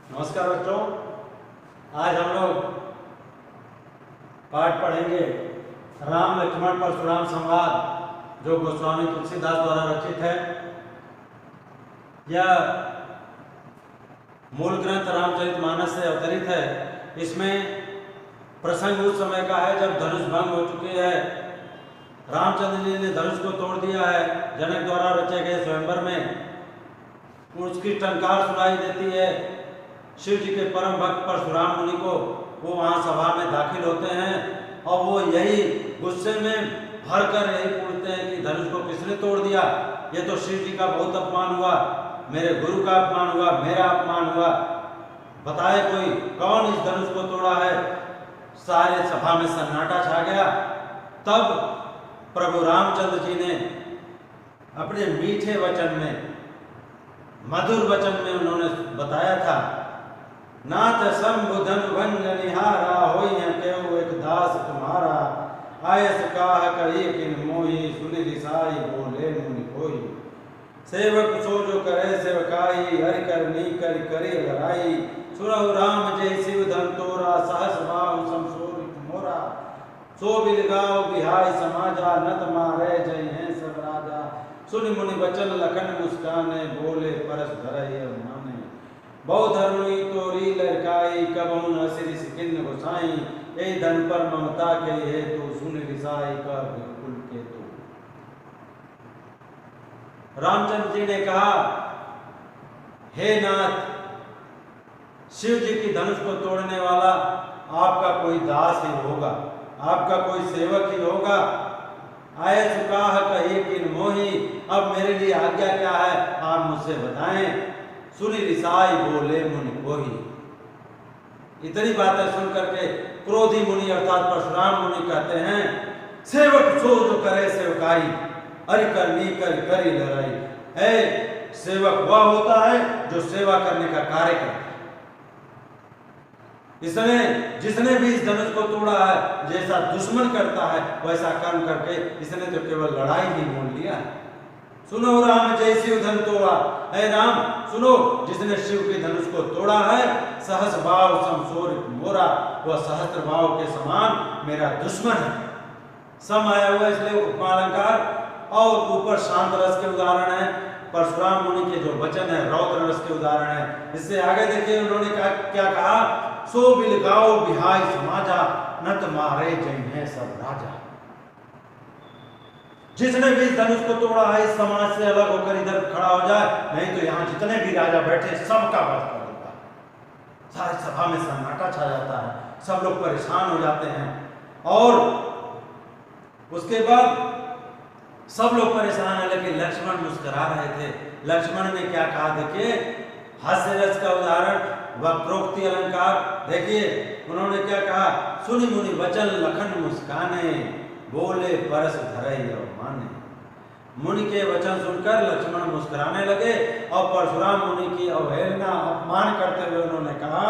नमस्कार बच्चों, आज हम लोग पाठ पढ़ेंगे राम लक्ष्मण परशुराम संवाद, जो गोस्वामी तुलसीदास द्वारा रचित है। यह मूल ग्रंथ रामचरितमानस से अवतरित है। इसमें प्रसंग उस समय का है जब धनुष भंग हो चुकी है। रामचंद्र जी ने धनुष को तोड़ दिया है। जनक द्वारा रचे गए स्वयंवर में उसकी टंकार सुनाई देती है। शिव जी के परम भक्त परशुराम मुनि को वो वहाँ सभा में दाखिल होते हैं और वो यही गुस्से में भर कर यही पूछते हैं कि धनुष को किसने तोड़ दिया। ये तो शिव जी का बहुत अपमान हुआ, मेरे गुरु का अपमान हुआ, मेरा अपमान हुआ। बताए कोई कौन इस धनुष को तोड़ा है। सारे सभा में सन्नाटा छा गया। तब प्रभु रामचंद्र जी ने अपने मीठे वचन में, मधुर वचन में उन्होंने बताया था, नाथ शंभु धनु भंग निहारा, होई है केहू एक दास तुम्हारा। आयस काह कही किन मोही, सुनि रिसाई बोले मुनि कोई। सेवक सो जो करे सेवकाई, हरि कर नी कर करे लड़ाई। सुरहु राम जय शिव धन तोरा, सहस बाहु समसोरित मोरा। सो बिल गाओ बिहाई समाजा, नत मारे जय हैं सब राजा। सुनि मुनि वचन लखन मुस्काने, बोले परस धरय माने। बहु धर्मी तोरी लड़काई, कबहु न सिरि सिकिन गोसाई। ए धन पर ममता के हेतु, सुन रिसाई का बिल्कुल के तू। रामचंद्र जी ने कहा, हे नाथ, शिव जी की धनुष को तोड़ने वाला आपका कोई दास ही होगा, आपका कोई सेवक ही होगा। आए सुकाह कही किन मोही, अब मेरे लिए आज्ञा क्या है आप मुझसे बताएं। सुनि रिसाई बोले मुनि कोही। इतनी बातें सुन करके क्रोधी मुनि अर्थात परशुराम मुनि कहते हैं, सेवक सो जो करे सेवकाई, हरि कर नी कर करी लड़ाई। है सेवक वह होता है जो सेवा करने का कार्य करता है। इसने जिसने भी इस धनुष को तोड़ा है, जैसा दुश्मन करता है वैसा कर्म करके इसने तो केवल लड़ाई ही मोल लिया है। सुनो राम जय शिव धन तोड़ा। है राम सुनो, जिसने शिव के धनुष को तोड़ा है, सहस भाव समसोरित मोरा, वह सहस्त्र भाव के समान मेरा दुश्मन है। सम आया हुआ इसलिए उपमालंकार, और ऊपर शांत रस के उदाहरण है। परशुराम मुनि के जो वचन है रौद्र रस के उदाहरण है। इससे आगे देखिए उन्होंने क्या कहा, सो बिल गाओ बिहाई समाजा, नत मारे जय हैं सब राजा। जिसने भी इस धनुष को तोड़ा है, इस समाज से अलग होकर इधर खड़ा हो जाए, नहीं तो यहाँ जितने भी राजा बैठे सबका वध कर देता है। सारी सभा में सन्नाटा छा जाता है, सब लोग परेशान हो जाते हैं। और उसके बाद सब लोग परेशान है, लेकिन लक्ष्मण मुस्कुरा रहे थे। लक्ष्मण ने क्या कहा देखिए, हास्य रस का उदाहरण, वक्रोक्ति अलंकार। देखिए उन्होंने क्या कहा, सुनि मुनि वचन लखन मुस्काने, बोले परस धरय माने। मुनि के वचन सुनकर लक्ष्मण मुस्कुराने लगे और परशुराम मुनि की अवहेलना अपमान करते हुए उन्होंने कहा,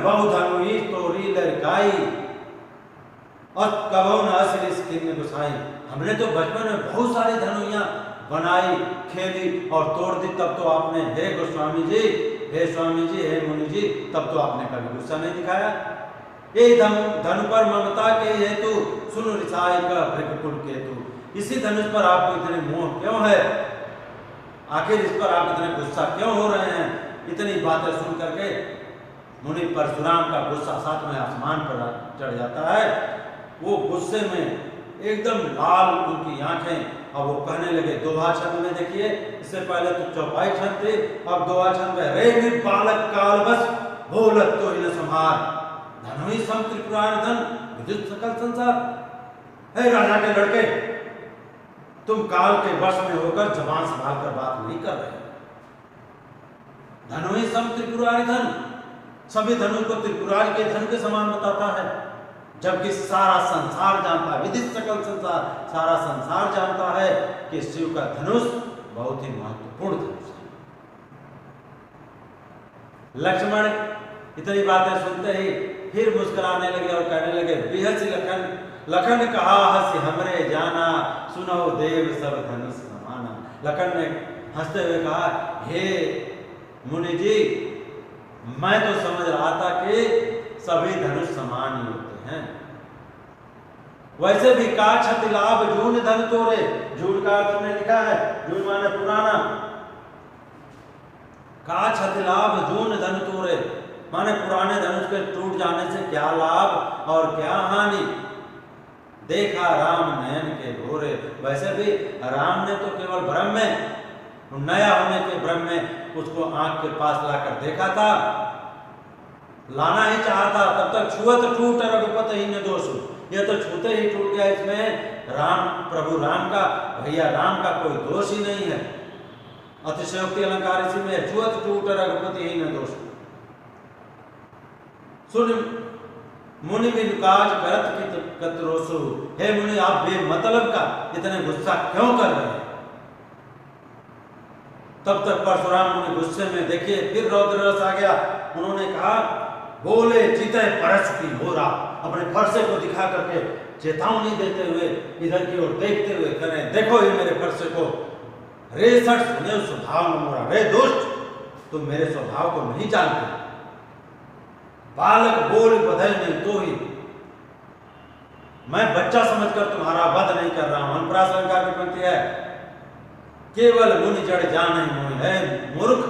बहु धनुई तोरी लड़काई, और कबहु न सिरि सिकिन गोसाई। हमने तो बचपन में बहुत सारी धनुइयां बनाई, खेली और तोड़ दी, तब तो आपने, हे गोस्वामी जी, हे स्वामी जी, हे मुनि जी, तब तो आपने कभी गुस्सा नहीं दिखाया। ये धनु पर ममता के हेतु, सुन रिसाई का भृगकुल केतु। इसी धनुष पर आपको इतने मोह क्यों है, आखिर इस पर आप इतने गुस्सा क्यों हो रहे हैं। इतनी बातें सुन करके मुनि परशुराम का गुस्सा साथ में आसमान पर चढ़ जाता है। वो गुस्से में एकदम लाल उनकी आंखें, अब वो कहने लगे दोहा छंद में। देखिए इससे पहले तो चौपाई छंद थे, अब दोहा छंद में, रे में बालक काल बस, बोलत तो इन संहार। धनुई सम त्रिपुरारि धन, विद्युत सकल संसार। हे राजा के लड़के, तुम काल के वश में होकर जबान संभाल कर बात नहीं कर रहे। धनुई सम त्रिपुरारि धन, सभी धनु को त्रिपुरारि के धन के समान बताता है, जबकि सारा संसार जानता है, विदित सकल संसार, सारा संसार जानता है कि शिव का धनुष बहुत ही महत्वपूर्ण धनुष है। लक्ष्मण इतनी बातें सुनते ही फिर मुस्कुराने लगे और कहने लगे, बिहसी लखन, लखन कहा हंसी हमरे जाना, सुनो देव सब धनुष समाना। लखन ने हंसते हुए कहा, हे मुनि जी, मैं तो समझ रहा था कि सभी धनुष समान ही होते हैं। वैसे भी का क्षति लाभ जून धन तोरे, जून का अर्थ में लिखा है, जून माने पुराना, का क्षति लाभ जून धन तोरे माने पुराने धनुष के टूट जाने से क्या लाभ और क्या हानि। देखा राम नयन के घोरे, वैसे भी राम ने तो केवल भ्रम में, नया होने के भ्रम में उसको आंख के पास लाकर देखा था, लाना ही चाहा था। तब तक छुअत टूट रघुपत ही न दोषु, ये तो छूते ही टूट गया। इसमें राम, प्रभु राम का, भैया राम का कोई दोष ही नहीं है। अतिशयोक्ति अलंकार इसी में, छुअत टूट रघुपति ही न दोषु। सुन मुनि बिन काज करत कतरोसु, हे मुनि आप बेमतलब का इतने गुस्सा क्यों कर रहे हैं। तब तक परशुराम मुनि गुस्से में, देखिए फिर रौद्र रस आ गया। उन्होंने कहा, बोले चिते परस की हो रहा, अपने फरसे को दिखा करके चेतावनी देते हुए इधर की ओर देखते हुए कह रहे, देखो ये मेरे फरसे को, रे सठ सुने स्वभाव न मोरा, रे दुष्ट तुम मेरे स्वभाव को नहीं जानते। बालक बोल बधै नहीं तो ही, मैं बच्चा समझकर तुम्हारा वध नहीं कर रहा हूं। अनुप्रास अलंकार की पंक्ति है, केवल मुनि जड़ जान नहीं मोहि, है मूर्ख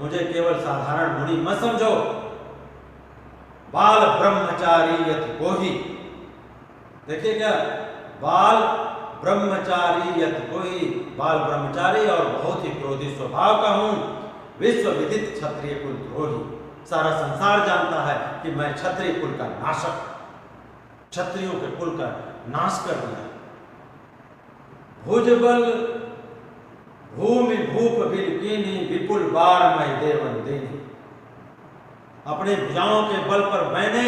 मुझे केवल साधारण मुनि मत समझो। बाल ब्रह्मचारी यति कोहि, देखिए क्या, बाल ब्रह्मचारी यति कोहि, बाल ब्रह्मचारी और बहुत ही क्रोधी स्वभाव का हूं। विश्व विदित क्षत्रिय कुल द्रोही, सारा संसार जानता है कि मैं क्षत्रिय कुल का नाशक, क्षत्रियों के कुल का नाश कर दिया। भुजबल भूमि भूप बिलकीनी, विपुल बार मैं देवन देनी, अपने भुजाओं के बल पर मैंने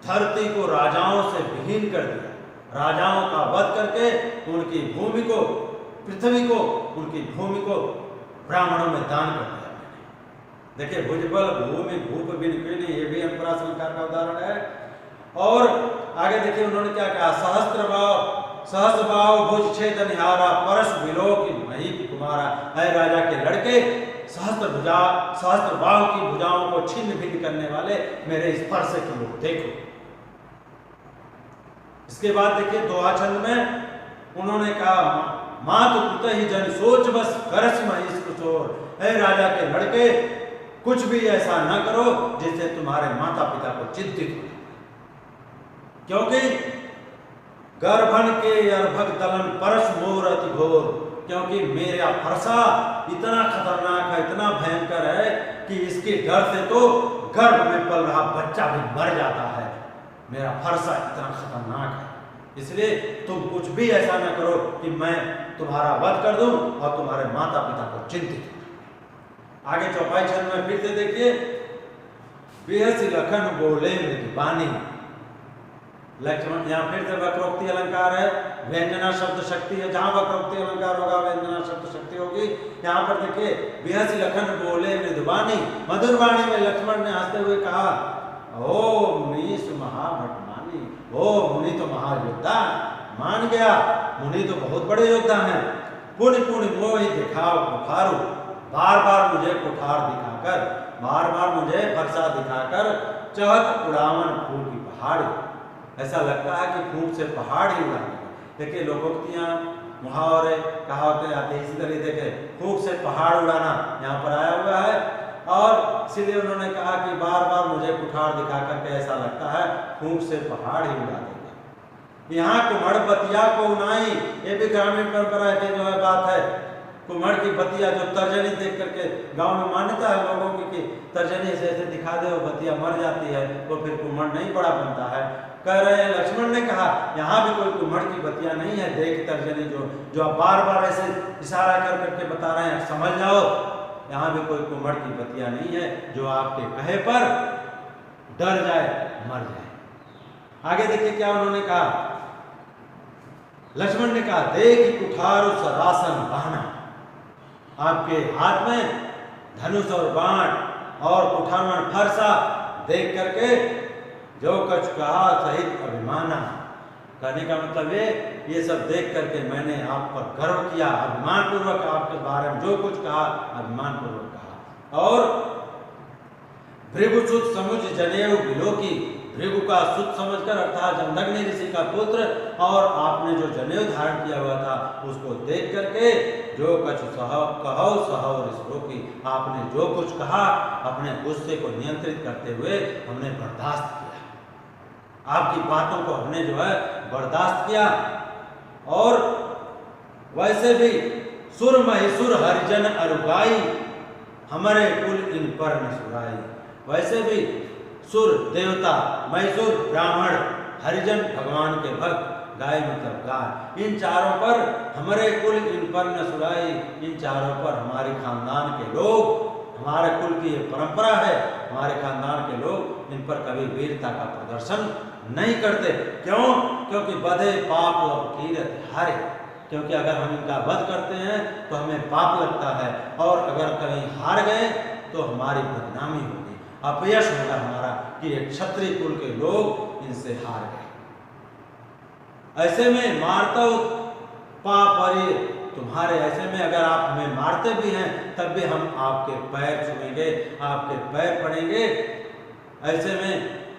धरती को राजाओं से विहीन कर दिया। राजाओं का वध करके उनकी भूमि को, पृथ्वी को, उनकी भूमि को ब्राह्मणों में दान कर दिया। देखिए भुजबल भूमि भूप बिलकीनी, ये भी अनुप्रास अलंकार का उदाहरण है। और आगे देखिए उन्होंने क्या कहा, सहस्त्र भाव भुज छेद निहारा, परस विलोक मही कुमारा, है राजा के लड़के सहस्त्र भाव की भुजाओं को छिन्न भिन्न करने वाले मेरे इस फरसे की ओर देखो। इसके बाद देखिए दोहा छंद में उन्होंने कहा, मातु पुत ही जन सोच बस करस महिष कुचोर, है राजा के लड़के कुछ भी ऐसा न करो जिससे तुम्हारे माता पिता को चिंतित हो, क्योंकि गर्भन के अर्भक दलन परस मोर अति घोर, क्योंकि मेरा फरसा इतना खतरनाक है, इतना भयंकर है कि इसके डर से तो गर्भ में पल रहा बच्चा भी मर जाता है। मेरा फरसा इतना खतरनाक है, इसलिए तुम कुछ भी ऐसा न करो कि मैं तुम्हारा वध कर दूं और तुम्हारे माता पिता को चिंतित हो। आगे चौपाई छंद में फिर से देखिए, बेहसी लखन बोले मृदुबानी, लक्ष्मण, यहाँ फिर से वक्रोक्ति अलंकार है, व्यंजना शब्द शक्ति है, जहां वक्रोक्ति अलंकार होगा व्यंजना शब्द शक्ति होगी। यहाँ पर देखिए, बेहसी लखन बोले मृदुबानी, मधुर वाणी में लक्ष्मण ने हंसते हुए कहा, ओ मुनीश महाभटमानी, ओ मुनि तो महायोद्धा, मान गया मुनि तो बहुत बड़े योद्धा हैं। पुण्य पुण्य मोहि दिखाओ कुठारू, बार बार मुझे कुठार दिखाकर, बार बार मुझे फरसा दिखाकर चहत उड़ावन फूल की पहाड़ी, ऐसा लगता है कि फूल से पहाड़ ही उड़ा देगा। देखिए लोकोक्तियां, मुहावरे, कहावतें आते हैं इसी तरह। देखे फूक से पहाड़ उड़ाना यहाँ पर आया हुआ है, और इसीलिए उन्होंने कहा कि बार बार मुझे कुठार दिखा करके ऐसा लगता है फूक से पहाड़ ही उड़ा देगा। यहाँ कुम्हड़ बतिया को उनाई, ये भी ग्रामीण परंपरा की जो है बात है। कुम्हड़ की बतिया जो तर्जनी देख करके, गांव में मान्यता है लोगों की कि तर्जनी से ऐसे दिखा दे वो बतिया मर जाती है, तो फिर कुम्हड़ नहीं बड़ा बनता है। कह रहे हैं, लक्ष्मण ने कहा यहाँ भी कोई कुम्हड़ की बतिया नहीं है, देख तर्जनी जो आप बार बार ऐसे इशारा कर करके बता रहे हैं, समझ जाओ यहाँ भी कोई कुम्हड़ की बतिया नहीं है जो आपके कहे पर डर जाए, मर जाए। आगे देखिए क्या उन्होंने कहा, लक्ष्मण ने कहा, देख कुठार सरासन बहाना, आपके हाथ में धनुष और बाण और कुठार फरसा देख करके जो कछ कहा सहित अभिमाना, कहने का मतलब ये सब देख करके मैंने आप पर गर्व किया, अभिमान पूर्वक आपके बारे में जो कुछ कहा अभिमान पूर्वक कहा। और भृगुसुत समुझ जनेऊ बिलोकी, भृगु का सुत समझकर अर्थात जमदग्नि ऋषि का पुत्र, और आपने जो जनेऊ धारण किया हुआ था उसको देख करके जो कछु कहो सहो ऋषि, आपने जो कुछ कहा अपने गुस्से को नियंत्रित करते हुए हमने बर्दाश्त किया, आपकी बातों को हमने जो है बर्दाश्त किया। और वैसे भी सुर महिसुर हरिजन अरुगाई, हमारे कुल इन पर न सुराई। वैसे भी सुर देवता, महिसुर ब्राह्मण, हरिजन भगवान के भक्त, गाय मतलब गाय, इन चारों पर हमारे कुल इन पर न सुराई, इन चारों पर हमारे खानदान के लोग, हमारे कुल की ये परंपरा है, हमारे खानदान के लोग इन पर कभी वीरता का प्रदर्शन नहीं करते। क्यों? क्योंकि बधे पाप कीरत हारे, क्योंकि अगर हम इनका वध करते हैं तो हमें पाप लगता है, और अगर कहीं हार गए तो हमारी बदनामी होगी, अपयश होगा हमारा कि एक क्षत्रिय कुल के लोग इनसे हार गए। ऐसे में मारता पापरी तुम्हारे, ऐसे में अगर आप हमें मारते भी हैं तब भी हम आपके पैर छुएंगे, आपके पैर पड़ेंगे। ऐसे में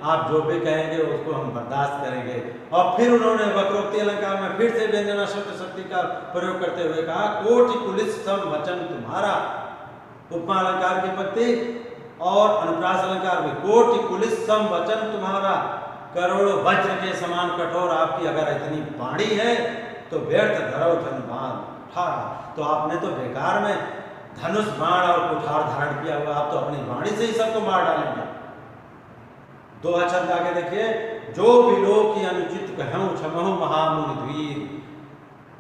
आप जो भी कहेंगे उसको हम बर्दाश्त करेंगे। और फिर उन्होंने वक्रोक्ति अलंकार में फिर से व्यंजना शब्द शक्ति का प्रयोग करते हुए कहा, कोटि कुलिस सम वचन तुम्हारा। उपमा अलंकार की पत्ती और अनुप्रास अलंकार में कोटि कुलिस सम वचन तुम्हारा, करोड़ों वज्र के समान कठोर आपकी अगर इतनी वाणी है तो व्यर्थ धरो धनवान कुठार। तो आपने तो बेकार में धनुष बाण और कुठार धारण किया हुआ, आप तो अपनी वाणी से ही सबको मार डालेंगे। दो अक्षर आगे देखिए, जो भी लोग की अनुचित कहूं क्षमहु महामुनि धीर।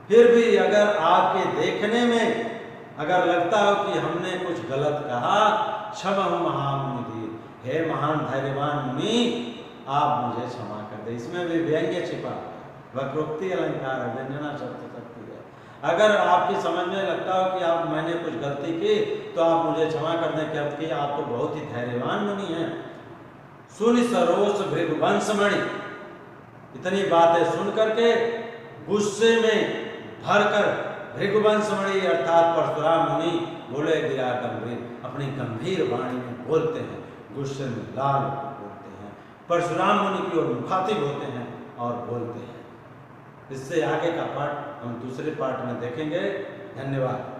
फिर भी अगर आपके देखने में अगर लगता हो कि हमने कुछ गलत कहा, क्षमहु महामुनि धीर, हे महान धैर्यवान मुनि आप मुझे क्षमा कर दे। इसमें भी व्यंग्य छिपा, वक्रोक्ति अलंकार है, व्यंजना शब्द शक्ति है। अगर आपकी समझ में लगता हो कि आप मैंने कुछ गलती की तो आप मुझे क्षमा कर दें, क्या कि आप तो बहुत ही धैर्यवान मुनि हैं। सुनि सरोस भृगुवंशमणि, इतनी बातें सुन करके गुस्से में भरकर भृगुवंशमणि अर्थात परशुराम मुनि बोले गिरा गंभीर, अपनी गंभीर वाणी में बोलते हैं, गुस्से में लाल बोलते हैं, परशुराम मुनि की ओर मुखातिब होते हैं और बोलते हैं। इससे आगे का पाठ हम दूसरे पार्ट में देखेंगे। धन्यवाद।